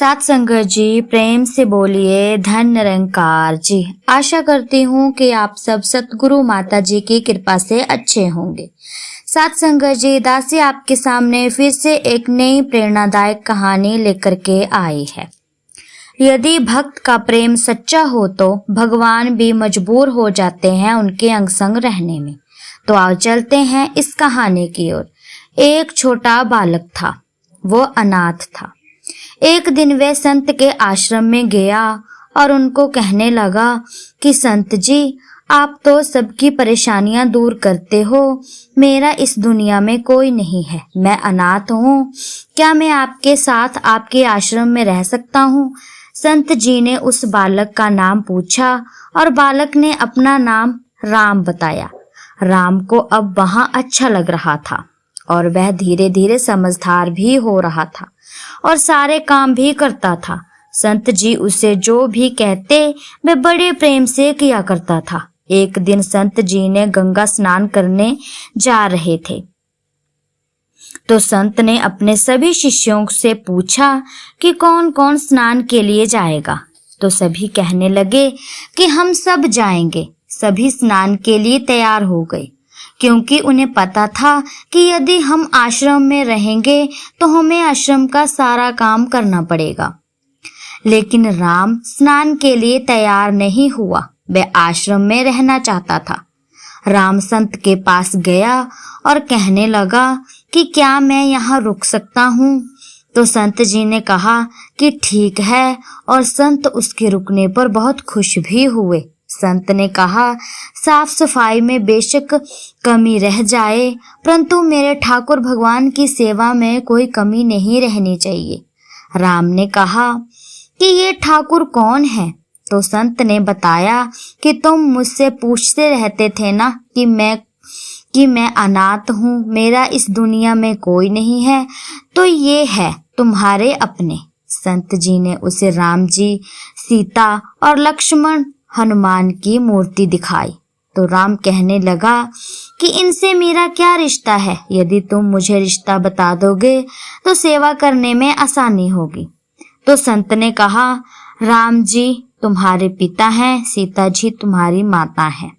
साथ संगत जी प्रेम से बोलिए धन निरंकार जी। आशा करती हूँ कि आप सब सतगुरु माता जी की कृपा से अच्छे होंगे। साथ संगत जी दासी आपके सामने फिर से एक नई प्रेरणादायक कहानी लेकर के आई है। यदि भक्त का प्रेम सच्चा हो तो भगवान भी मजबूर हो जाते हैं उनके अंग संग रहने में। तो आओ चलते हैं इस कहानी की ओर। एक छोटा बालक था, वो अनाथ था। एक दिन वह संत के आश्रम में गया और उनको कहने लगा कि संत जी, आप तो सबकी परेशानियां दूर करते हो, मेरा इस दुनिया में कोई नहीं है, मैं अनाथ हूँ, क्या मैं आपके साथ आपके आश्रम में रह सकता हूँ? संत जी ने उस बालक का नाम पूछा और बालक ने अपना नाम राम बताया। राम को अब वहां अच्छा लग रहा था और वह धीरे धीरे समझदार भी हो रहा था और सारे काम भी करता था। संत जी उसे जो भी कहते वह बड़े प्रेम से किया करता था। एक दिन संत जी ने गंगा स्नान करने जा रहे थे तो संत ने अपने सभी शिष्यों से पूछा कि कौन कौन स्नान के लिए जाएगा। तो सभी कहने लगे कि हम सब जाएंगे। सभी स्नान के लिए तैयार हो गए क्योंकि उन्हें पता था कि यदि हम आश्रम में रहेंगे तो हमें आश्रम का सारा काम करना पड़ेगा। लेकिन राम स्नान के लिए तैयार नहीं हुआ, वह आश्रम में रहना चाहता था। राम संत के पास गया और कहने लगा कि क्या मैं यहाँ रुक सकता हूँ? तो संत जी ने कहा कि ठीक है और संत उसके रुकने पर बहुत खुश भी हुए। संत ने कहा, साफ सफाई में बेशक कमी रह जाए परंतु मेरे ठाकुर भगवान की सेवा में कोई कमी नहीं रहनी चाहिए। राम ने कहा कि ये ठाकुर कौन है? तो संत ने बताया कि तुम मुझसे पूछते रहते थे ना कि मैं अनाथ हूँ, मेरा इस दुनिया में कोई नहीं है, तो ये है तुम्हारे अपने। संत जी ने उसे राम जी, सीता और लक्ष्मण हनुमान की मूर्ति दिखाई। तो राम कहने लगा कि इनसे मेरा क्या रिश्ता है? यदि तुम मुझे रिश्ता बता दोगे तो सेवा करने में आसानी होगी। तो संत ने कहा, राम जी तुम्हारे पिता हैं, सीता जी तुम्हारी माता हैं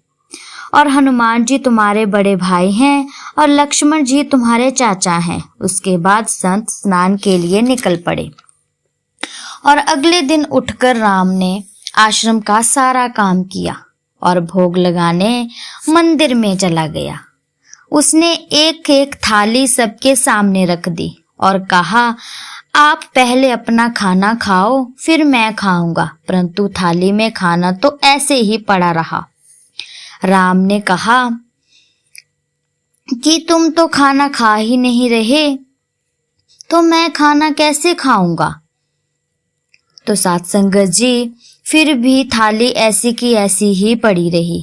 और हनुमान जी तुम्हारे बड़े भाई हैं और लक्ष्मण जी तुम्हारे चाचा हैं। उसके बाद संत स्नान के लिए निकल पड़े और अगले दिन उठकर राम ने आश्रम का सारा काम किया और भोग लगाने मंदिर में चला गया। उसने एक एक थाली सबके सामने रख दी और कहा, आप पहले अपना खाना खाओ फिर मैं खाऊंगा। परंतु थाली में खाना तो ऐसे ही पड़ा रहा। राम ने कहा कि तुम तो खाना खा ही नहीं रहे, तो मैं खाना कैसे खाऊंगा? तो साथ संगत जी फिर भी थाली ऐसी की ऐसी ही पड़ी रही।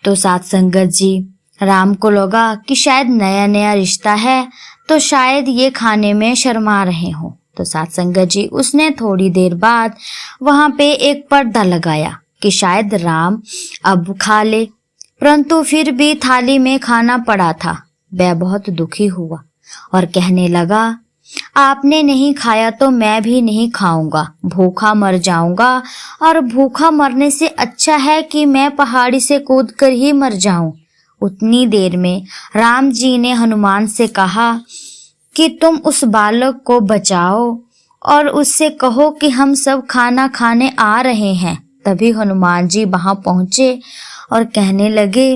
तो साथ संगत जी राम को लगा कि शायद नया नया रिश्ता है तो शायद ये खाने में शर्मा रहे हो। तो साथ संगत जी उसने थोड़ी देर बाद वहां पे एक पर्दा लगाया कि शायद राम अब खा ले, परंतु फिर भी थाली में खाना पड़ा था। वह बहुत दुखी हुआ और कहने लगा, आपने नहीं खाया तो मैं भी नहीं खाऊंगा, भूखा मर जाऊंगा और भूखा मरने से अच्छा है कि मैं पहाड़ी से कूदकर ही मर जाऊं। उतनी देर में राम जी ने हनुमान से कहा कि तुम उस बालक को बचाओ और उससे कहो कि हम सब खाना खाने आ रहे हैं। तभी हनुमान जी वहां पहुंचे और कहने लगे,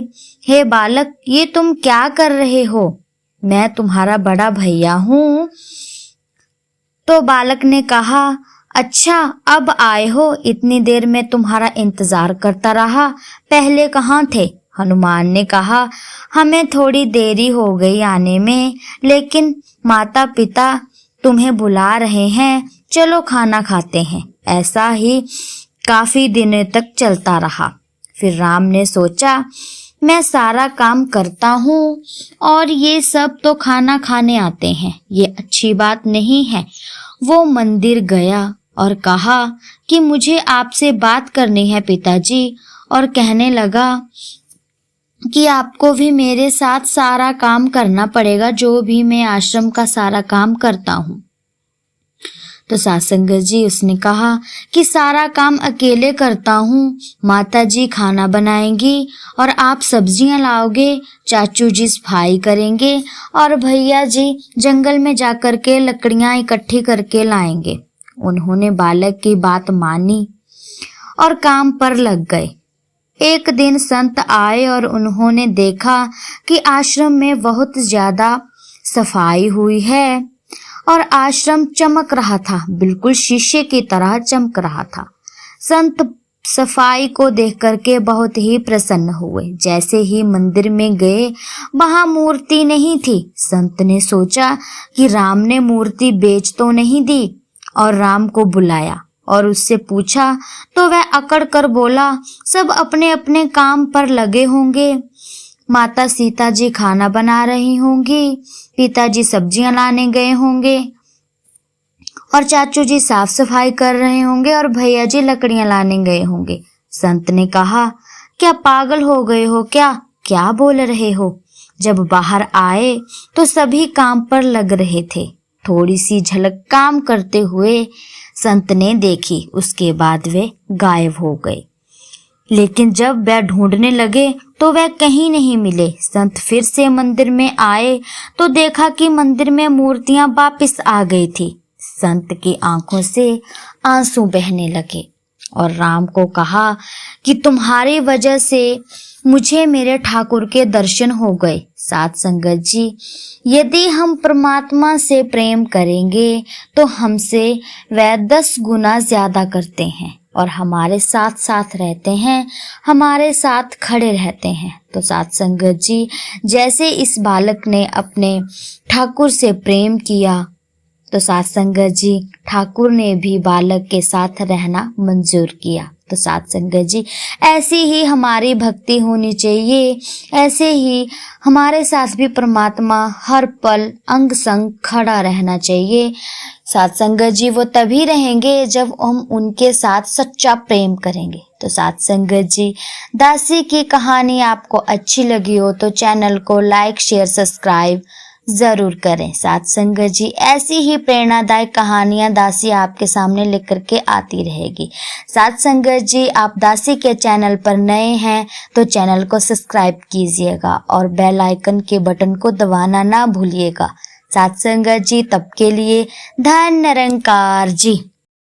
हे बालक, ये तुम क्या कर रहे हो? मैं तुम्हारा बड़ा भैया हूँ। तो बालक ने कहा, अच्छा अब आए हो, इतनी देर में तुम्हारा इंतजार करता रहा, पहले कहाँ थे? हनुमान ने कहा, हमें थोड़ी देरी हो गई आने में, लेकिन माता पिता तुम्हें बुला रहे हैं, चलो खाना खाते हैं। ऐसा ही काफी दिनों तक चलता रहा। फिर राम ने सोचा, मैं सारा काम करता हूँ और ये सब तो खाना खाने आते हैं, ये अच्छी बात नहीं है। वो मंदिर गया और कहा कि मुझे आपसे बात करनी है पिताजी, और कहने लगा कि आपको भी मेरे साथ सारा काम करना पड़ेगा, जो भी मैं आश्रम का सारा काम करता हूँ। तो सात संगत जी उसने कहा कि सारा काम अकेले करता हूँ, माता जी खाना बनाएंगी और आप सब्जियां लाओगे, चाचू जी सफाई करेंगे और भैया जी जंगल में जाकर के लकड़ियां इकट्ठी करके लाएंगे। उन्होंने बालक की बात मानी और काम पर लग गए। एक दिन संत आए और उन्होंने देखा कि आश्रम में बहुत ज्यादा सफाई हुई है और आश्रम चमक रहा था, बिल्कुल शीशे की तरह चमक रहा था। संत सफाई को देख करके बहुत ही प्रसन्न हुए। जैसे ही मंदिर में गए, वहां मूर्ति नहीं थी। संत ने सोचा कि राम ने मूर्ति बेच तो नहीं दी, और राम को बुलाया और उससे पूछा तो वह अकड़ कर बोला, सब अपने अपने काम पर लगे होंगे। माता सीता जी खाना बना रही होंगी, पिताजी सब्जियां लाने गए होंगे और चाचू जी साफ सफाई कर रहे होंगे और भैया जी लकड़ियां लाने गए होंगे। संत ने कहा, क्या पागल हो गए हो क्या? क्या बोल रहे हो? जब बाहर आए तो सभी काम पर लग रहे थे। थोड़ी सी झलक काम करते हुए संत ने देखी, उसके बाद वे गायब हो गए। लेकिन जब वह ढूंढने लगे तो वह कहीं नहीं मिले। संत फिर से मंदिर में आए तो देखा कि मंदिर में मूर्तियां वापस आ गई थी। संत की आंखों से आंसू बहने लगे और राम को कहा कि तुम्हारी वजह से मुझे मेरे ठाकुर के दर्शन हो गए। सात संगत जी, यदि हम परमात्मा से प्रेम करेंगे तो हमसे वह 10 गुना ज्यादा करते हैं और हमारे साथ साथ रहते हैं, हमारे साथ खड़े रहते हैं। तो सात संगत जी, जैसे इस बालक ने अपने ठाकुर से प्रेम किया, तो सात संगत जी ठाकुर ने भी बालक के साथ रहना मंजूर किया। तो सात संगत जी, ऐसी ही हमारी भक्ति होनी चाहिए, ऐसे ही हमारे साथ भी परमात्मा हर पल अंग संग खड़ा रहना चाहिए। सात संगत जी, वो तभी रहेंगे जब हम उनके साथ सच्चा प्रेम करेंगे। तो सात संगत जी, दासी की कहानी आपको अच्छी लगी हो तो चैनल को लाइक, शेयर, सब्सक्राइब जरूर करें। सात संगत जी, ऐसी ही प्रेरणादायक कहानियां दासी आपके सामने लेकर के आती रहेगी। सात संगत जी, आप दासी के चैनल पर नए हैं तो चैनल को सब्सक्राइब कीजिएगा और बेल आइकन के बटन को दबाना ना भूलिएगा। सात संगत जी, तब के लिए धन निरंकार जी।